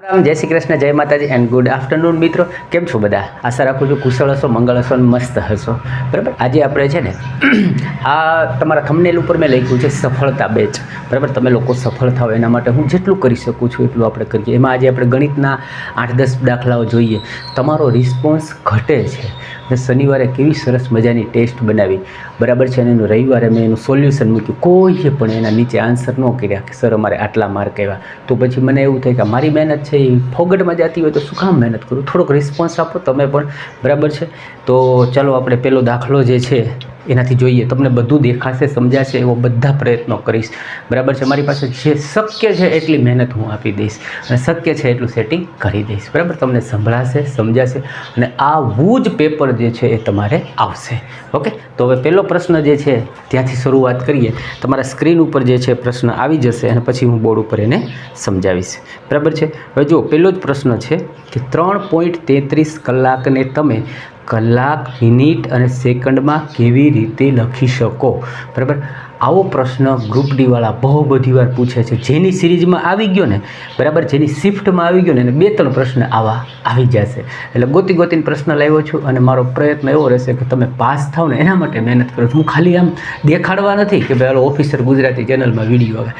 જય શ્રી કૃષ્ણ, જય માતાજી એન્ડ ગુડ આફ્ટરનૂન મિત્રો. કેમ છો બધા? આશા રાખું છું કુશળ હશો, મંગળ હશો અને મસ્ત હશો. બરાબર, આજે આપણે છે ને આ તમારા થંબનેલ ઉપર મેં લખ્યું છે સફળતા બેચ. બરાબર, તમે લોકો સફળ થાઓ એના માટે હું જેટલું કરી શકું છું એટલું આપણે કરીએ. એમાં આજે આપણે ગણિતના 8-10 દાખલાઓ જોઈએ. તમારો રિસ્પોન્સ ઘટે છે. મેં શનિવારે કેવી સરસ મજાની ટેસ્ટ બનાવી, બરાબર છે, અને એનું રવિવારે મેં એનું સોલ્યુશન મૂક્યું. કોઈએ પણ એના નીચે આન્સર ન કર્યા કે સર અમારે આટલા માર્ક આવ્યા. તો પછી મને એવું થાય કે મારી મહેનત છે એ ફોગટમાં જતી હોય તો શું કામ મહેનત કરું? થોડોક રિસ્પોન્સ આપો તમે પણ, બરાબર છે. તો ચાલો આપણે પહેલો દાખલો જે છે એનાથી જોઈએ. તમને બધું દેખાશે, સમજાશે એવો બધા પ્રયત્નો કરીશ, બરાબર છે. મારી પાસે જે શક્ય છે એટલી મહેનત હું આપી દઈશ અને શક્ય છે એટલું સેટિંગ કરી દઈશ, બરાબર. તમને સંભળાશે, સમજાશે અને આવું જ પેપર જે છે એ તમારે આવશે. ઓકે, તો હવે પહેલો પ્રશ્ન જે છે ત્યાંથી શરૂઆત કરીએ. તમારા સ્ક્રીન ઉપર જે છે પ્રશ્ન આવી જશે અને પછી હું બોર્ડ ઉપર એને સમજાવીશ, બરાબર છે. હવે જો પહેલો જ પ્રશ્ન છે કે 3.33 કલાકને તમે કલાક, મિનિટ અને સેકન્ડમાં કેવી રીતે લખી શકો? બરાબર, આવો પ્રશ્ન ગ્રુપ ડીવાળા બહુ બધી વાર પૂછે છે. જેની સિરીઝમાં આવી ગયો ને, બરાબર, જેની શિફ્ટમાં આવી ગયો ને, એને 2-3 પ્રશ્ન આવા આવી જશે. એટલે ગોતીને પ્રશ્ન લાવ્યો છું અને મારો પ્રયત્ન એવો રહેશે કે તમે પાસ થાવ ને એના માટે મહેનત કરો. હું ખાલી આમ દેખાડવા નથી કે ભાઈ ઓફિસર ગુજરાતી ચેનલમાં વિડીયો આવે.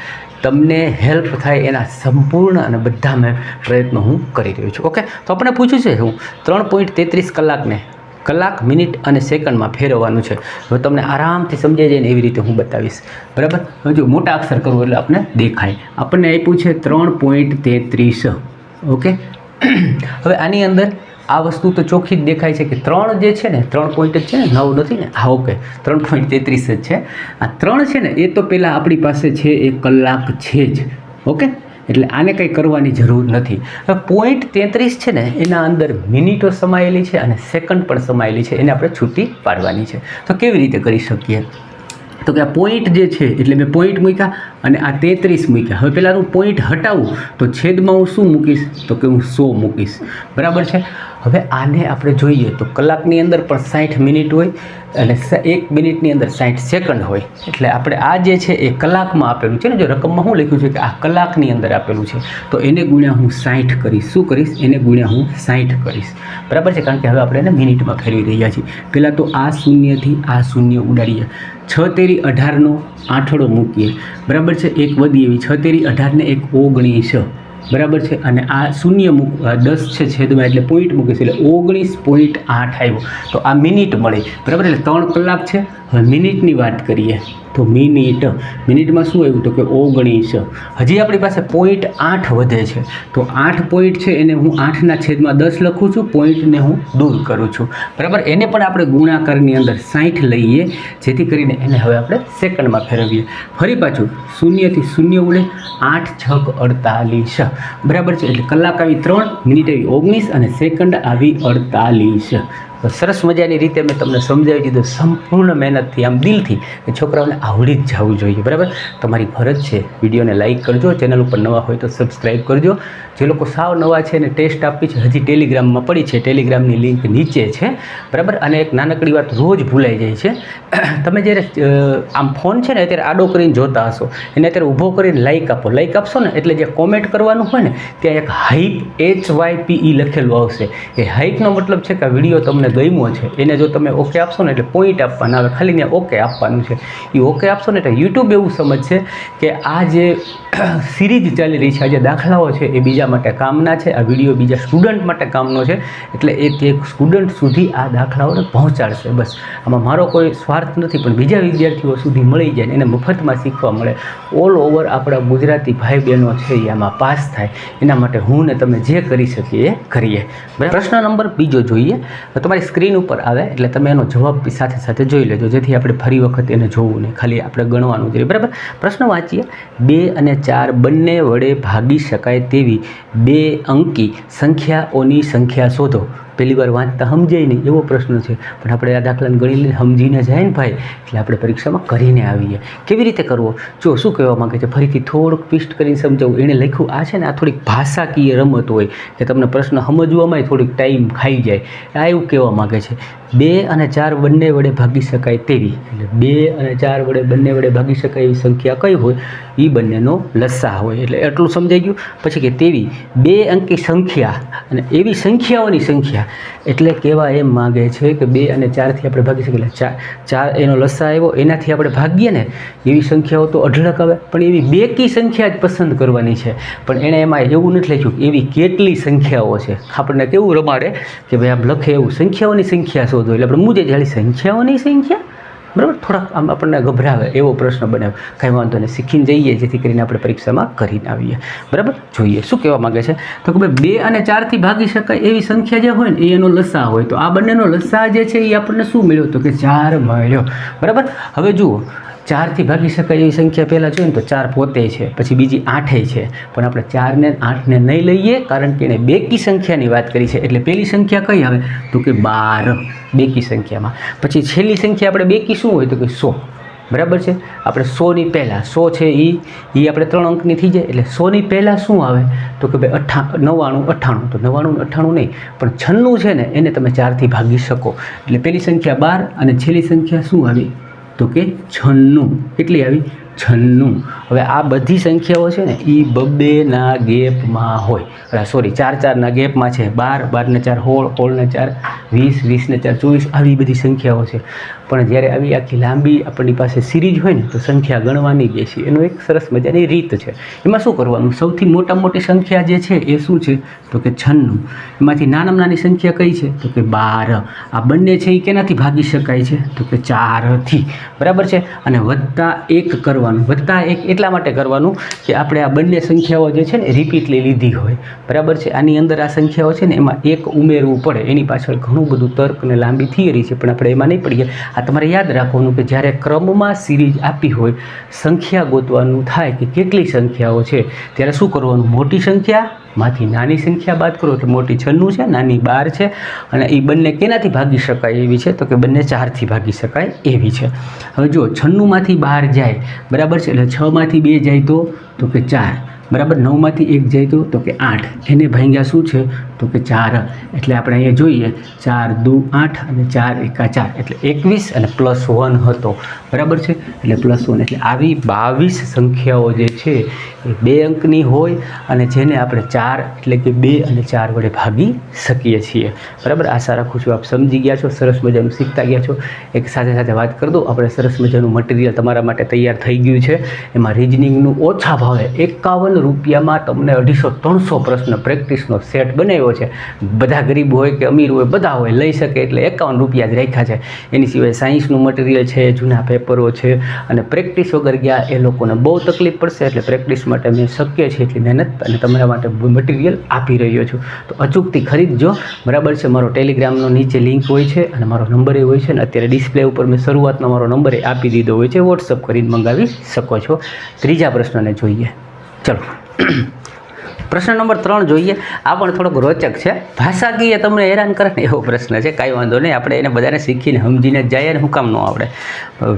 તમને હેલ્પ થાય એના સંપૂર્ણ અને બધા મેં પ્રયત્નો હું કરી રહ્યો છું. ઓકે, તો આપણે પૂછ્યું છે હું 3.33 કલાકને કલાક, મિનિટ અને સેકન્ડમાં ફેરવવાનું છે. હવે તમને આરામથી સમજાઈ જાય ને એવી રીતે હું બતાવીશ, બરાબર. હવે જો મોટા અક્ષર કરવું એટલે આપણે દેખાય. આપણને આપ્યું છે 3.33. ઓકે, હવે આની અંદર આ વસ્તુ તો ચોખ્ખી જ દેખાય છે કે 3 જે છે ને 3 પોઈન્ટ જ છે ને, 9 નથી ને. હા, ઓકે, 3.33 જ છે. આ 3 છે ને એ તો પહેલાં આપણી પાસે છે એ કલાક છે જ. ઓકે, એટલે આને કંઈ કરવાની જરૂર નથી. હવે 0.33 છે ને એના અંદર મિનિટો સમાયેલી છે અને સેકન્ડ પણ સમાયેલી છે. એને આપણે છૂટી પાડવાની છે. તો કેવી રીતે કરી શકીએ? તો કે આ પોઈન્ટ જે છે એટલે મેં પોઈન્ટ મૂક્યા અને આ 33 મૂક્યા. હવે પહેલાં હું પોઈન્ટ હટાવું તો છેદમાં હું શું મૂકીશ? તો કે હું 100 મૂકીશ, બરાબર છે. હવે આને આપણે જોઈએ તો કલાકની અંદર પણ 60 મિનિટ હોય અને 1 મિનિટની અંદર 60 સેકન્ડ હોય. એટલે આપણે આ જે છે એ કલાકમાં આપેલું છે ને, જો રકમમાં શું લખ્યું છે કે આ કલાકની અંદર આપેલું છે તો એને ગુણ્યા હું 60 કરીશ. શું કરીશ? એને ગુણ્યા હું 60 કરીશ, બરાબર છે. કારણ કે હવે આપણે એને મિનિટમાં ફેરવી રહ્યા છીએ. પહેલાં તો આ શૂન્યથી આ શૂન્ય ઉડાડીએ. 6 તેરી 18નો આંઠડો મૂકીએ, બરાબર છે. એક વધી એવી 6 તેરી 18 ને 1 19, બરાબર છે. અને આ શૂન્ય 10 છે છેદમાં એટલે પોઈન્ટ મૂકીશ એટલે 19.8 આવ્યો. તો આ મિનિટ મળી, બરાબર. એટલે 3 કલાક છે. હવે મિનિટની વાત કરીએ તો મિનિટમાં શું આવ્યું? તો કે 19. હજી આપણી પાસે 0.8 વધે છે. તો 8 પોઈન્ટ છે એને હું 8ના છેદમાં 10 લખું છું. પોઈન્ટને હું દૂર કરું છું, બરાબર. એને પણ આપણે ગુણાકારની અંદર 60 લઈએ જેથી કરીને એને હવે આપણે સેકન્ડમાં ફેરવીએ. ફરી પાછું શૂન્યથી શૂન્ય ઉડે, 8 6 48, બરાબર છે. એટલે કલાક આવી 3, મિનિટ આવી 19 અને સેકન્ડ આવી 48. સરસ મજાની રીતે મેં તમને સમજાવી દીધું સંપૂર્ણ મહેનતથી, આમ દિલથી, કે છોકરાઓને આવડી જ જવું જોઈએ, બરાબર. તમારી ફરજ છે. વિડીયોને લાઇક કરજો, ચેનલ ઉપર નવા હોય તો સબસ્ક્રાઈબ કરજો. જે લોકો સાવ નવા છે અને ટેસ્ટ આપી છે હજી ટેલિગ્રામમાં પડી છે, ટેલિગ્રામની લિંક નીચે છે, બરાબર. અને એક નાનકડી વાત રોજ ભૂલાઈ જાય છે. તમે જ્યારે આમ ફોન છે ને અત્યારે આડો કરીને જોતા હશો, એને અત્યારે ઊભો કરીને લાઇક આપો. લાઇક આપશો ને એટલે જે કોમેન્ટ કરવાનું હોય ને ત્યાં એક હાઈપ HYPE લખેલું આવશે. એ હાઈપનો મતલબ છે કે આ વિડીયો તમને ગમ્યો છે. એને જો તમે ઓકે આપશો ને એટલે પોઈન્ટ આપવાના આવે, ખાલી ત્યાં ઓકે આપવાનું છે. એ ઓકે આપશો ને એટલે યુટ્યુબ એવું સમજશે કે આ જે સિરીઝ ચાલી રહી છે, આ જે દાખલાઓ છે એ બીજા માટે કામના છે, આ વિડીયો બીજા સ્ટુડન્ટ માટે કામનો છે. એટલે એ તે સ્ટુડન્ટ સુધી આ દાખલાઓને પહોંચાડશે. બસ આમાં મારો કોઈ સ્વાર્થ નથી, પણ બીજા વિદ્યાર્થીઓ સુધી મળી જાય ને એને મફતમાં શીખવા મળે. ઓલ ઓવર આપણા ગુજરાતી ભાઈ બહેનો છે એ આમાં પાસ થાય એના માટે હું ને તમે જે કરી શકીએ એ કરીએ. પ્રશ્ન નંબર 2 જોઈએ. તમારી સ્ક્રીન ઉપર આવે એટલે તમે એનો જવાબ બી સાથે સાથે જોઈ લેજો જેથી આપણે ફરી વખત એને જોવું નહીં, ખાલી આપણે ગણવાનું જોઈએ, બરાબર. પ્રશ્ન વાંચીએ. 2 અને 4 બંને વડે ભાગી શકાય તેવી 2 અંકી સંખ્યાઓની સંખ્યા શોધો. પહેલી વાર વાંચતા સમજાય નહીં એવો પ્રશ્ન છે, પણ આપણે આ દાખલાને ગણી લઈને સમજીને જાય ને ભાઈ એટલે આપણે પરીક્ષામાં કરીને આવીએ. કેવી રીતે કરવો? જો શું કહેવા માગે છે, ફરીથી થોડુંક ટ્વિસ્ટ કરીને સમજાવું. એણે લખ્યું આ છે ને આ થોડીક ભાષાકીય રમત હોય કે તમને પ્રશ્ન સમજવામાં થોડીક ટાઈમ ખાઈ જાય, આ એવું કહેવા માગે છે. 2 અને 4 બંને વડે ભાગી શકાય તેવી, એટલે 2 અને 4 વડે બંને વડે ભાગી શકાય એવી સંખ્યા કઈ હોય એ બંનેનો લસા હોય. એટલે એટલું સમજાઈ ગયું. પછી કે તેવી 2 અંકી સંખ્યા અને એવી સંખ્યાઓની સંખ્યા, એટલે કહેવા એમ માગે છે કે 2 અને 4થી આપણે ભાગી શકીએ. એટલે 4 એનો લસા આવ્યો, એનાથી આપણે ભાગીએ ને એવી સંખ્યાઓ તો અઢળક આવે, પણ એવી બેકી સંખ્યા જ પસંદ કરવાની છે. પણ એણે એમાં એવું નથી લખ્યું એવી કેટલી સંખ્યાઓ છે. આપણને કેવું રમાડે કે ભાઈ આમ લખે એવું સંખ્યાઓની સંખ્યા શોધો, એટલે આપણે મૂજે જાળી સંખ્યાઓની સંખ્યા, બરાબર. થોડાક આમ આપણને ગભરાવે એવો પ્રશ્ન બનાવે. કાંઈ વાંધો નહીં, શીખીને જઈએ જેથી કરીને આપણે પરીક્ષામાં કરીને આવીએ, બરાબર. જોઈએ શું કહેવા માગે છે. તો કે ભાઈ 2 અને 4થી ભાગી શકાય એવી સંખ્યા જે હોય ને એ એનો લસા હોય. તો આ બંનેનો લસા જે છે એ આપણને શું મળ્યો, તો કે 4 મળ્યો, બરાબર. હવે જુઓ, 4થી ભાગી શકાય એવી સંખ્યા પહેલાં જોઈએ ને તો 4 પોતે છે, પછી બીજી 8 છે, પણ આપણે 4 ને 8 નહીં લઈએ કારણ કે એને બેકી સંખ્યાની વાત કરી છે. એટલે પહેલી સંખ્યા કઈ આવે, તો કે 12 બેકી સંખ્યામાં. પછી છેલ્લી સંખ્યા આપણે બેકી શું હોય, તો કે 100, બરાબર છે. આપણે 100ની પહેલાં 100 છે એ આપણે 3 અંકની થઈ જાય. એટલે 100ની પહેલાં શું આવે, તો કે ભાઈ 99, 98. તો 99, 98 નહીં, પણ 96 છે ને એને તમે 4થી ભાગી શકો. એટલે પહેલી સંખ્યા 12 અને છેલ્લી સંખ્યા શું આવી, તો કે 96. કેટલી આવી, 96. હવે આ બધી સંખ્યાઓ છે ને એ 2-2ના ગેપમાં હોય, સોરી 4-4ના ગેપમાં છે. 12, 12 ને 4 16, 16 ને 4 20, 20 ને 4 24, આવી બધી સંખ્યાઓ છે. પણ જ્યારે આવી આખી લાંબી આપણી પાસે સિરીઝ હોય ને તો સંખ્યા ગણવાની બેસી, એનો એક સરસ મજાની રીત છે. એમાં શું કરવાનું, સૌથી મોટી સંખ્યા જે છે એ શું છે, તો કે 96. એમાંથી નાનામાં નાની સંખ્યા કઈ છે, તો કે 12. આ બંને છે એ કેનાથી ભાગી શકાય છે, તો કે 4થી, બરાબર છે. અને +1 કરવાનું, +1 એટલા માટે કરવાનું કે આપણે આ બંને સંખ્યાઓ જે છે ને રિપીટલી લીધી હોય, બરાબર છે. આની અંદર આ સંખ્યાઓ છે ને એમાં 1 ઉમેરવું પડે, એની પાછળ ઘણું બધું તર્ક અને લાંબી થિયરી છે, પણ આપણે એમાં નહીં પડીએ. આ તમારે યાદ રાખવાનું કે જ્યારે ક્રમમાં સિરીઝ આપી હોય, સંખ્યા ગોતવાનું થાય કે કેટલી સંખ્યાઓ છે, ત્યારે શું કરવાનું, મોટી સંખ્યામાંથી નાની સંખ્યા બાદ કરો. એટલે મોટી 96 છે, નાની 12 છે, અને એ બંને કેનાથી ભાગી શકાય એવી છે, તો કે બંને 4થી ભાગી શકાય એવી છે. હવે જો 96માંથી 12 જાય, બરાબર છે, એટલે 6માંથી 2 જાય તો કે 4, બરાબર. 9માંથી 1 જાય તો કે 8. એને ભાગ્યા શું છે, તો કે 4. એટલે આપણે અહીંયા જોઈએ 4 2 8 અને 4 એકા 4, એટલે 21 અને +1 હતો, બરાબર છે. એટલે +1, એટલે આવી 22 સંખ્યાઓ જે છે એ 2 અંકની હોય અને જેને આપણે 4 એટલે કે 2 અને 4 વડે ભાગી શકીએ છીએ, બરાબર. આશા રાખું છું આપ સમજી ગયા છો, સરસ મજાનું શીખતા ગયા છો. એક સાથે વાત કરી દઉં, આપણે સરસ મજાનું મટીરિયલ તમારા માટે તૈયાર થઈ ગયું છે. એમાં રિઝનિંગનું ઓછા ભાવે 51 રૂપિયામાં તમને 250-300 પ્રશ્ન પ્રેક્ટિસનો સેટ બનાવ્યો છે. બધા ગરીબ હોય કે અમીર હોય, બધા હોય લઈ શકે, એટલે 51 રૂપિયા જ રાખ્યા છે. એની સિવાય સાયન્સનું મટીરિયલ છે, જૂના પેપરો છે, અને પ્રેક્ટિસ વગર ગયા એ લોકોને બહુ તકલીફ પડશે. એટલે પ્રેક્ટિસ માટે મેં શક્ય છે એટલી મહેનત અને તમારા માટે મટીરિયલ આપી રહ્યો છું. તો અચૂકથી ખરીદજો, બરાબર છે. મારો ટેલિગ્રામનો નીચે લિંક હોય છે અને મારો નંબર એ હોય છે, અને અત્યારે ડિસ્પ્લે ઉપર મેં શરૂઆતમાં મારો નંબર આપી દીધો હોય છે, વોટ્સઅપ કરીને મંગાવી શકો છો. ત્રીજા પ્રશ્નને જોઈએ, ચલો. પ્રશ્ન નંબર 3 જોઈએ. આ પણ થોડોક રોચક છે, ભાષાકીય તમને હેરાન કરે ને એવો પ્રશ્ન છે. કાંઈ વાંધો નહીં, આપણે એને બધાને શીખીને સમજીને જઈએ ને, હું કામ ન આવડે.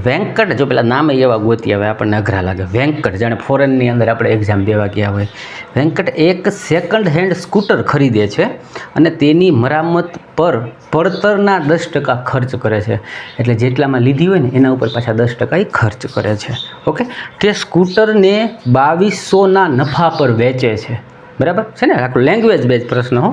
વેંકટ, જો પેલા નામે એવા ગોતી આવે આપણને અઘરા લાગે. વેંકટ, જાણે ફોરેનની અંદર આપણે એક્ઝામ દેવા ગયા હોય. વેંકટ એક સેકન્ડ હેન્ડ સ્કૂટર ખરીદે છે અને તેની મરામત પર પડતરના 10% ખર્ચ કરે છે. એટલે જેટલામાં લીધી હોય ને એના ઉપર પાછા 10% ખર્ચ કરે છે. ઓકે, તે સ્કૂટરને 2200ના નફા પર વેચે છે, બરાબર છે ને. આખું લેંગ્વેજ બેઝ પ્રશ્ન હો.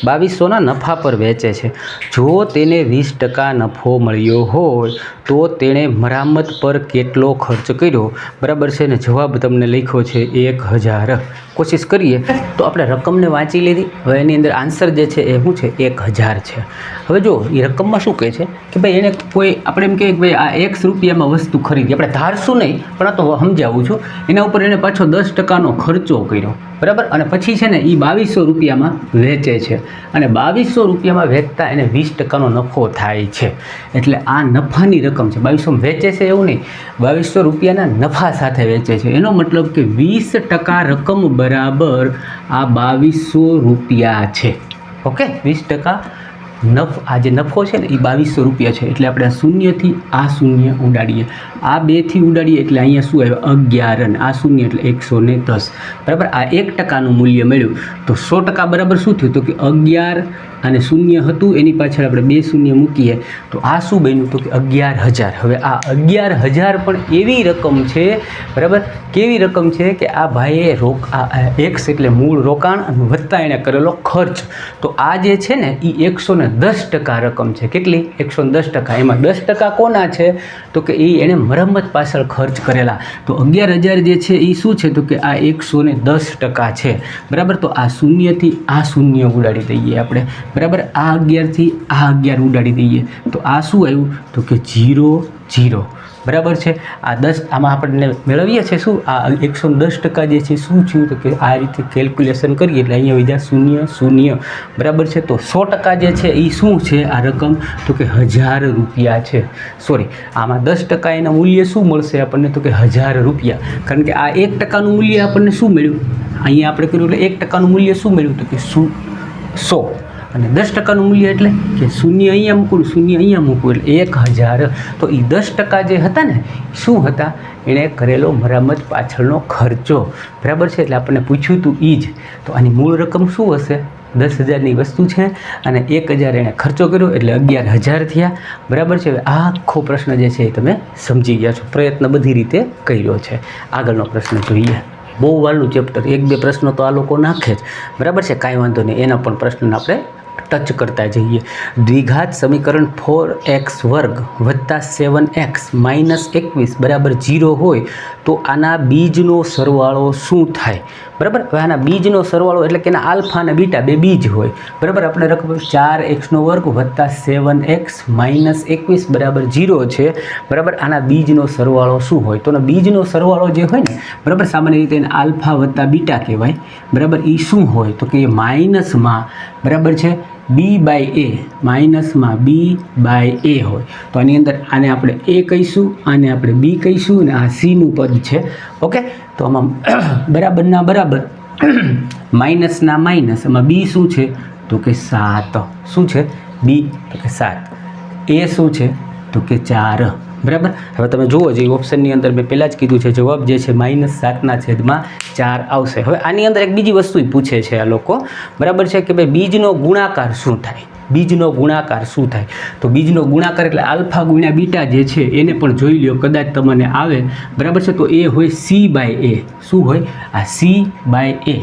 2200ના નફા પર વેચે છે. જો તેને 20% નફો મળ્યો હોય તો તેણે મરામત પર કેટલો ખર્ચ કર્યો, બરાબર છે ને. જવાબ તમને લખ્યો છે 1000. કોશિશ કરીએ તો આપણે રકમને વાંચી લીધી. હવે એની અંદર આન્સર જે છે એ શું છે, 1000 છે. હવે જો એ રકમમાં શું કહે છે કે ભાઈ એને કોઈ આપણે એમ કહીએ કે ભાઈ આ X રૂપિયામાં વસ્તુ ખરીદી, આપણે ધારશું નહીં પણ આ તો સમજાવું છું. એના ઉપર એને પાછો 10%નો ખર્ચો કર્યો, બરાબર. અને પછી છે ને એ 2200 રૂપિયામાં વેચે છે, અને 2200 રૂપિયામાં વેચતા એને 20%નો નફો થાય છે. એટલે આ નફાની રકમ છે. 2200 વેચે છે એવું નહીં, 2200 રૂપિયાના નફા સાથે વેચે છે. એનો મતલબ કે 20% રકમ બરાબર આ 2200 રૂપિયા છે. ઓકે, 20% આ જે નફો છે ને એ 2200 રૂપિયા છે. એટલે આપણે આ શૂન્યથી આ શૂન્ય ઉડાડીએ, આ 2થી ઉડાડીએ એટલે અહીંયા શું આવ્યું 11 અને આ શૂન્ય એટલે 110. બરાબર. આ 1%નું મૂલ્ય મળ્યું તો 100% બરાબર શું થયું? તો કે 11 અને શૂન્ય હતું એની પાછળ આપણે 2 શૂન્ય મૂકીએ તો આ શું બન્યું? તો કે 11000. હવે આ 11000 પણ એવી રકમ છે, બરાબર, કેવી રકમ છે કે આ ભાઈએ એક્સ એટલે મૂળ રોકાણ અને વત્તા એણે કરેલો ખર્ચ, તો આ જે છે ને એ 110% રકમ છે. કેટલી? 110%. એમાં 10% કોના છે? તો કે એ એણે મરમ્મત પાછળ ખર્ચ કરેલા. તો 11000 જે છે એ શું છે? તો કે આ 110% છે. બરાબર. તો આ શૂન્યથી આ શૂન્ય ઉડાડી દઈએ આપણે. બરાબર. આ 11થી આ 11 ઉડાડી દઈએ તો આ શું આવ્યું? તો કે 0. બરાબર છે. આ 10 આમાં આપણને મેળવીએ છીએ શું? આ 110% જે છે શું થયું? તો કે આ રીતે કેલ્ક્યુલેશન કરીએ એટલે અહીંયા વધ્યા 0. બરાબર છે. તો 100% જે છે એ શું છે આ રકમ? તો કે 1000 રૂપિયા છે. સોરી, આમાં 10% એના મૂલ્ય શું મળશે આપણને? તો કે 1000 રૂપિયા. કારણ કે આ 1%નું મૂલ્ય આપણને શું મળ્યું? અહીંયા આપણે કર્યું એટલે 1%નું મૂલ્ય શું મળ્યું? તો કે 100. અને 10%નું મૂલ્ય એટલે કે શૂન્ય અહીંયા મૂકવું, શૂન્ય અહીંયા મૂકવું એટલે 1000. તો એ 10% જે હતા ને શું હતા? એણે કરેલો મરામત પાછળનો ખર્ચો. બરાબર છે. એટલે આપણને પૂછ્યું હતું એ જ. તો આની મૂળ રકમ શું હશે? 10,000ની વસ્તુ છે અને 1000 એણે ખર્ચો કર્યો એટલે 11000 થયા. બરાબર છે. હવે આ આખો પ્રશ્ન જે છે એ તમે સમજી ગયા છો. પ્રયત્ન બધી રીતે કર્યો છે. આગળનો પ્રશ્ન જોઈએ. બહુ વાલું ચેપ્ટર, 1-2 પ્રશ્નો તો આ લોકો નાખે જ. બરાબર છે. કાંઈ વાંધો નહીં, એના પણ પ્રશ્નને આપણે ટચ કરતા જઈએ. દ્વિઘાત સમીકરણ 4x² વત્તા 7x માઇનસ 21 બરાબર 0 હોય તો આના બીજનો સરવાળો શું થાય? બરાબર. હવે આના બીજનો સરવાળો એટલે કે એના આલ્ફા અને બીટા બે બીજ હોય. બરાબર. આપણે રકમ 4x² વત્તા 7x માઇનસ 21 બરાબર 0 છે. બરાબર. આના બીજનો સરવાળો શું હોય? તો બીજનો સરવાળો જે હોય ને, બરાબર, સામાન્ય રીતે એને આલ્ફા વત્તા બીટા કહેવાય. બરાબર. એ શું હોય? તો કે માઇનસમાં, બરાબર છે, b/a, માઇનસમાં b/a હોય. તો આની અંદર આને આપણે a કહીશું, આને આપણે b કહીશું અને આ c નું પદ છે. ઓકે. તો આમાં બરાબરના બરાબર માઇનસના માઇનસ, આમાં b શું છે? તો કે 7. શું છે? b તો કે 7. a શું છે? તો કે 4. બરાબર. હવે તમે જુઓ, જે ઓપ્શનની અંદર મેં પહેલાં જ કીધું છે, જવાબ જે છે -7/4 આવશે. હવે આની અંદર એક બીજી વસ્તુ પૂછે છે આ લોકો. બરાબર છે કે ભાઈ બીજનો ગુણાકાર શું થાય? બીજનો ગુણાકાર શું થાય? તો બીજનો ગુણાકાર એટલે આલ્ફા ગુણ્યા બીટા જે છે એને પણ જોઈ લ્યો, કદાચ તમને આવે. બરાબર છે. તો એ હોય c/a. શું હોય? આ c/a.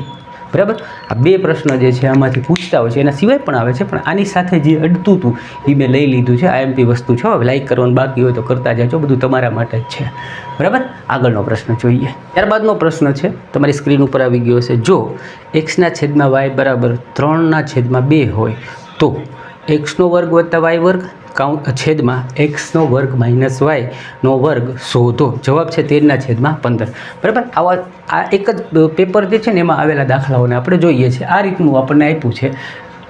બરાબર. આ બે પ્રશ્ન જે છે આમાંથી પૂછતા હોય છે, એના સિવાય પણ આવે છે, પણ આની સાથે જે અડતું હતું એ મેં લઈ લીધું છે. આઈએમપી વસ્તુ છે. હવે લાઈક કરવાનું બાકી હોય તો કરતા જાજો, બધું તમારા માટે જ છે. બરાબર. આગળનો પ્રશ્ન જોઈએ. ત્યારબાદનો પ્રશ્ન છે, તમારી સ્ક્રીન ઉપર આવી ગયો છે. જો x/y બરાબર 3/2 હોય તો x² વત્તા y² છેદમાં x² માઇનસ y² શોધો. જવાબ છે 13/15. બરાબર. આ એક જ પેપર જે છે ને એમાં આવેલા દાખલાઓને આપણે જોઈએ છીએ. આ રીતનું આપણને આપ્યું છે.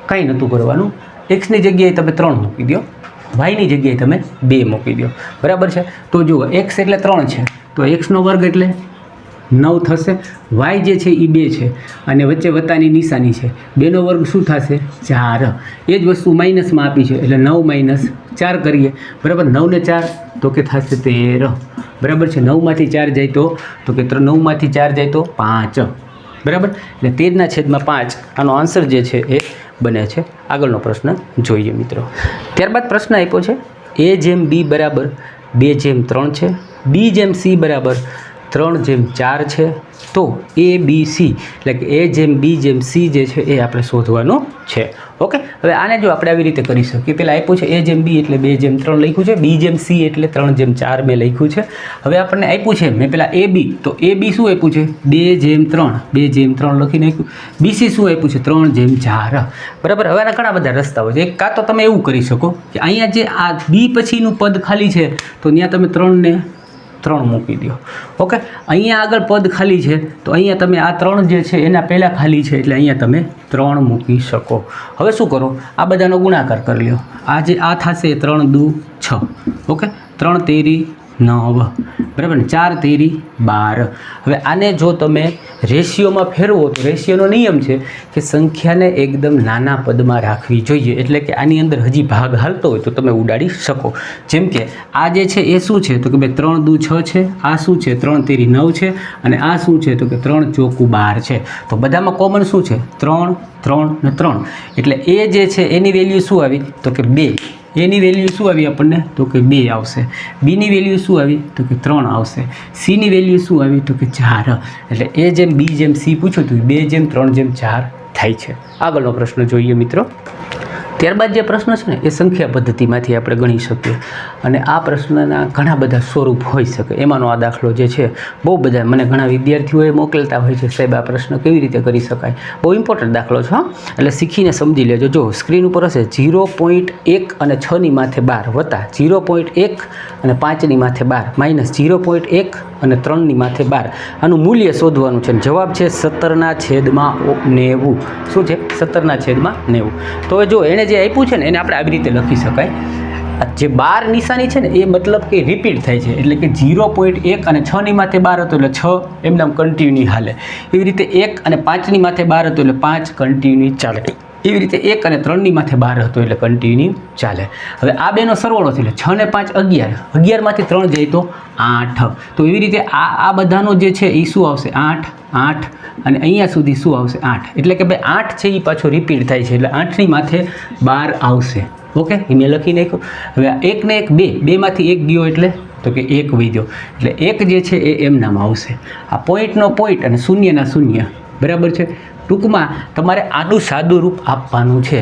કાંઈ નહોતું કરવાનું. એક્સની જગ્યાએ તમે 3 મૂકી દો, વાયની જગ્યાએ તમે 2 મૂકી દો. બરાબર છે. તો જુઓ, એક્સ એટલે 3 છે તો x² એટલે 9 થશે. y જે છે એ 2 છે અને વચ્ચે વત્તાની નિશાની છે. 2² શું થશે? 4. એ જ વસ્તુ માઇનસમાં આપી છે એટલે 9 - 4 કરીએ. બરાબર. 9 ને 4 તો કે થશે 13. બરાબર છે. 9માંથી 4 જાય તો કે 9માંથી 4 જાય તો 5. બરાબર. એટલે 13/5 આનો આન્સર જે છે એ બને છે. આગળનો પ્રશ્ન જોઈએ મિત્રો. ત્યારબાદ પ્રશ્ન આપ્યો છે a/b બરાબર 2/3 છે, b/c બરાબર 3/4 છે. તો ABC એટલે કે a/b/c જે છે એ આપણે શોધવાનું છે. ઓકે. હવે આને જો આપણે આવી રીતે કરી શકીએ. પહેલાં આપ્યું છે a/b એટલે 2/3 લખ્યું છે, b/c એટલે 3/4 મેં લખ્યું છે. હવે આપણને આપ્યું છે મેં પહેલાં AB, તો AB શું આપ્યું છે? 2/3 લખી નાખ્યું. BC શું આપ્યું છે? 3/4. બરાબર. હવે આના ઘણા બધા રસ્તાઓ છે. એક કાં તો તમે એવું કરી શકો કે અહીંયા જે આ b પછીનું પદ ખાલી છે તો ત્યાં તમે 3 ને 3 મૂકી દો. ઓકે. અહીંયા આગળ પદ ખાલી છે તો અહીંયા તમે આ 3 જે છે એના પહેલાં ખાલી છે એટલે અહીંયા તમે 3 મૂકી શકો. હવે શું કરો? આ બધાનો ગુણાકાર કરી લો. આ જે આ થશે 3 દુ 6. ઓકે. 3 તેરી 9, બરાબર ને, 4 તેરી 12. હવે આને જો તમે રેશિયોમાં ફેરવો તો રેશિયોનો નિયમ છે કે સંખ્યાને એકદમ નાના પદમાં રાખવી જોઈએ, એટલે કે આની અંદર હજી ભાગ હાલતો હોય તો તમે ઉડાડી શકો. જેમ કે આ જે છે એ શું છે તો કે ભાઈ 3 દુ 6 છે, આ શું છે 3 તેરી 9 છે, અને આ શું છે તો કે 3 ચોકું 12 છે. તો બધામાં કોમન શું છે 3, 3 ને 3, એટલે એ જે છે એની વેલ્યુ શું આવી તો કે 2. એની વેલ્યુ શું આવી આપણને તો કે 2 આવશે. બીની વેલ્યુ શું આવી તો કે 3 આવશે. સીની વેલ્યુ શું આવી તો કે 4. એટલે એ જેમ બી જેમ સી પૂછ્યું હતું 2 જેમ 3 જેમ 4 થાય છે. આગળનો પ્રશ્ન જોઈએ મિત્રો. ત્યારબાદ જે પ્રશ્ન છે ને એ સંખ્યા પદ્ધતિમાંથી આપણે ગણી શકીએ, અને આ પ્રશ્નના ઘણા બધા સ્વરૂપ હોઈ શકે. એમાંનો આ દાખલો જે છે બહુ બધા મને ઘણા વિદ્યાર્થીઓએ મોકલતા હોય છે, સાહેબ આ પ્રશ્ન કેવી રીતે કરી શકાય. બહુ ઇમ્પોર્ટન્ટ દાખલો છે, એટલે શીખીને સમજી લેજો. જો સ્ક્રીન ઉપર હશે 0.1 અને 6 માથે 12 વત્તા 0.1 અને 5 માથે 12 માઇનસ 0.1 અને 3 માથે 12. આનું મૂલ્ય શોધવાનું છે. જવાબ છે 17/90. શું છે 17/90. તો જો એણે જે આપ્યું છે ને એને આપણે આવી રીતે લખી શકાય. જે 12 નિશાની છે ને એ મતલબ કે રિપીટ થાય છે, એટલે કે 0.1 અને 6 માથે 12 હતો એટલે 6 એમનામ કન્ટિન્યુ હાલે. એવી રીતે 1 અને 5 માથે 12 હતો એટલે 5 કન્ટિન્યુ ચાલે. એવી રીતે 1 અને 3 માથે 12 હતો એટલે કન્ટિન્યુ ચાલે. હવે આ બેનો સરવાળો છે એટલે 6 ને 5 11, 11 માંથી 3 જાય તો 8. તો એવી રીતે આ બધાનો જે છે એ શું આવશે 8, 8 અને અહીંયા સુધી શું આવશે 8. એટલે કે ભાઈ 8 છે એ પાછો રિપીટ થાય છે એટલે 8 માથે 12 આવશે. ઓકે, એ મેં લખી નાખ્યું. હવે 1 ને 1 2, 2 માંથી 1 ગયો એટલે તો કે 1 વહી એટલે 1 જે છે એ એમ નામ આવશે. આ પોઈન્ટનો પોઈન્ટ અને શૂન્યના શૂન્ય, બરાબર છે. ટૂંકમાં તમારે આનું સાદું રૂપ આપવાનું છે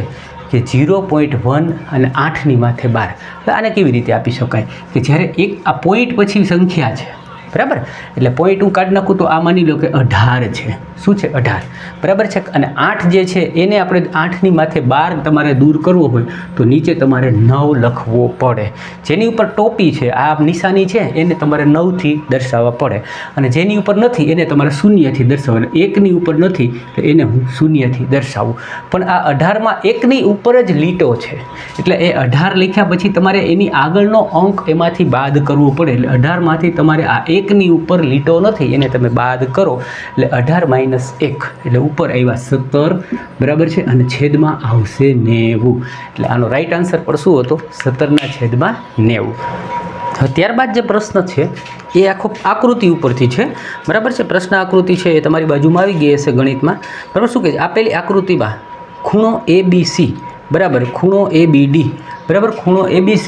કે 0.1 અને 8 માથે 12. હવે આને કેવી રીતે આપી શકાય કે જ્યારે એક આ પોઈન્ટ પછી સંખ્યા છે, બરાબર, એટલે પોઈન્ટ હું કાઢી નાખું તો આ માની લો કે 18 છે. શું છે 18, બરાબર છે. અને 8 જે છે એને આપણે 8 માથે 12 તમારે દૂર કરવો હોય તો નીચે તમારે 9 લખવો પડે. જેની ઉપર ટોપી છે આ નિશાની છે એને તમારે 9 થી દર્શાવવા પડે, અને જેની ઉપર નથી એને તમારે 0 થી દર્શાવવા. 1 ની ઉપર નથી તો એને હું 0 થી દર્શાવું. પણ આ 18માં 1 ની ઉપર જ લીટો છે, એટલે એ 18 લખ્યા પછી તમારે એની આગળનો અંક એમાંથી બાદ કરવો પડે. એટલે 18 માંથી તમારે આ 1 ની ઉપર લીટો નથી એને તમે બાદ કરો એટલે 18 - 1 એટલે ઉપર આવ્યા 17, બરાબર છે, અને છેદમાં આવશે 90. એટલે આનો રાઈટ આન્સર પણ શું હતો 17/90. ત્યારબાદ જે પ્રશ્ન છે એ આખો આકૃતિ ઉપરથી છે, બરાબર છે. પ્રશ્ન આકૃતિ છે એ તમારી બાજુમાં આવી ગઈ હશે ગણિતમાં, બરાબર. શું કહે છે આપેલી આકૃતિમાં ખૂણો ABC બરાબર ખૂણો ABD બરાબર ખૂણો ABC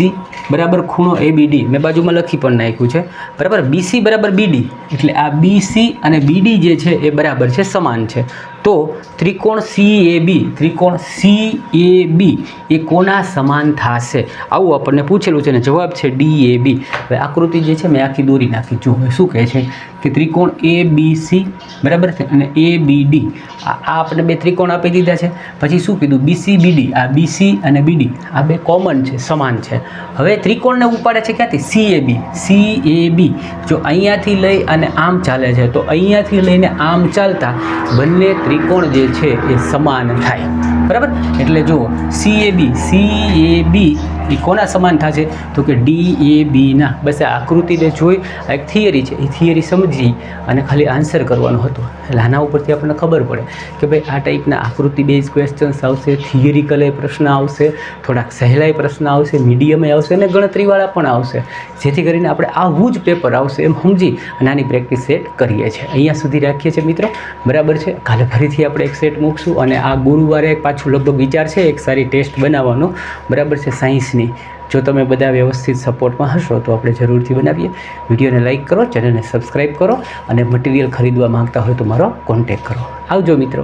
બરાબર ખૂણો ABD મેં બાજુમાં લખી પણ નાખ્યું છે, બરાબર. BC બરાબર BD એટલે આ BC અને BD જે છે એ બરાબર છે, સમાન છે. તો ત્રિકોણ CAB એ કોના સમાન થશે આવું આપણને પૂછેલું છે, અને જવાબ છે DAB. હવે આકૃતિ જે છે મેં આખી દોરી નાખી. જો શું કહે છે કે ત્રિકોણ ABC બરાબર છે અને ABD આ આપણે બે ત્રિકોણ આપી દીધા છે. પછી શું કીધું BCBD, આ BC અને BD આ બે કોમન છે, સમાન છે. હવે ત્રિકોણને ઉપાડે છે ક્યાંથી CAB. જો અહીંયાથી લઈ અને આમ ચાલે છે તો અહીંયાથી લઈને આમ ચાલતા બંને ત્રિકોણ જે છે એ સમાન થાય, બરાબર. એટલે જુઓ CAB એ કોના સમાન થશે તો કે DAB ના. બસ આ આકૃતિને જોઈ આ એક થિયરી છે, એ થિયરી સમજી અને ખાલી આન્સર કરવાનો હતો. એટલે આના ઉપરથી આપણને ખબર પડે કે ભાઈ આ ટાઈપના આકૃતિ બેઝ ક્વેશ્ચન્સ આવશે, થિયરિકલ પ્રશ્ન આવશે, થોડાક સહેલાઈ પ્રશ્ન આવશે, મીડિયમ આવશે અને ગણતરીવાળા પણ આવશે, જેથી કરીને આપણે આવું જ પેપર આવશે એમ સમજી અને આની પ્રેક્ટિસ સેટ કરીએ છીએ. અહીંયા સુધી રાખીએ છીએ મિત્રો, બરાબર છે. કાલે ફરીથી આપણે એક સેટ મૂકશું અને આ ગુરુવારે પાછું લગભગ વિચાર છે એક સારી ટેસ્ટ બનાવવાનો, બરાબર છે, સાયન્સની. જો તમે બધા વ્યવસ્થિત સપોર્ટમાં હશો તો આપણે જરૂરથી બનાવીએ. વિડીયોને લાઇક કરો, ચેનલને સબસ્ક્રાઈબ કરો અને મટીરિયલ ખરીદવા માંગતા હોય તો મારો કોન્ટેક્ટ કરો. આવજો મિત્રો.